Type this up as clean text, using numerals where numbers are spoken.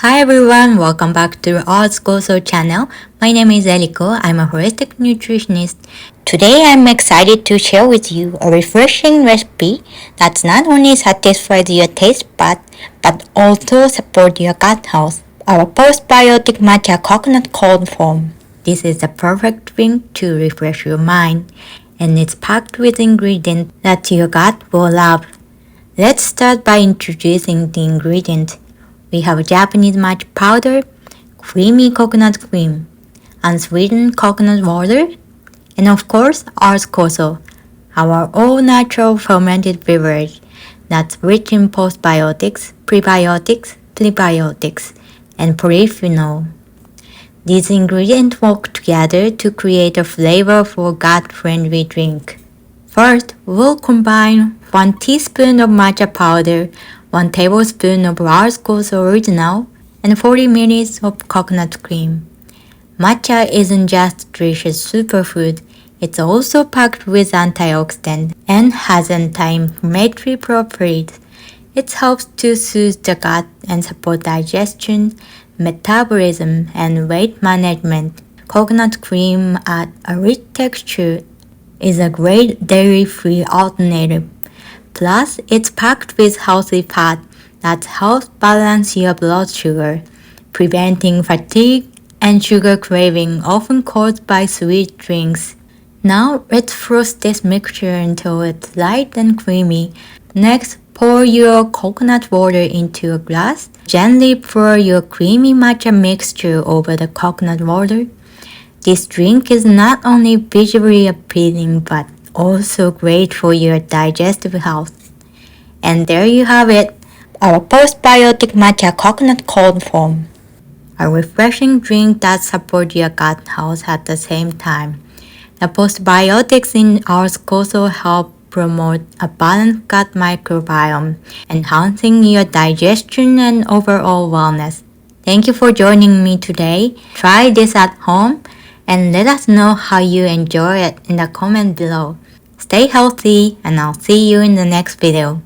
Hi everyone, welcome back to our Koso channel. My name is Eriko. I'm a holistic nutritionist. Today I'm excited to share with you a refreshing recipe that not only satisfies your taste buds but also supports your gut health. Our postbiotic matcha coconut cold foam. This is the perfect drink to refresh your mind, and it's packed with ingredients that your gut will love. Let's start by introducing the ingredients. We have Japanese matcha powder, creamy coconut cream, unsweetened coconut water, and of course our Koso, our all-natural fermented beverage that's rich in postbiotics, prebiotics, prebiotics, and polyphenol. These ingredients work together to create a flavorful gut-friendly drink. First, we'll combine 1 teaspoon of matcha powder, 1 tablespoon of our Koso original, and 40 ml of coconut cream. Matcha isn't just a delicious superfood, it's also packed with antioxidants and has anti-inflammatory properties. It helps to soothe the gut and support digestion, metabolism, and weight management. Coconut cream adds a rich texture, is a great dairy-free alternative. Plus, it's packed with healthy fat that helps balance your blood sugar, preventing fatigue and sugar craving often caused by sweet drinks. Now, let's froth this mixture until it's light and creamy. Next, pour your coconut water into a glass. Gently pour your creamy matcha mixture over the coconut water. This drink is not only visually appealing but also great for your digestive health. And there you have it, our postbiotic matcha coconut cold foam. A refreshing drink that supports your gut health at the same time. The postbiotics in our Koso help promote a balanced gut microbiome, enhancing your digestion and overall wellness. Thank you for joining me today. Try this at home and let us know how you enjoy it in the comment below. Stay healthy and I'll see you in the next video.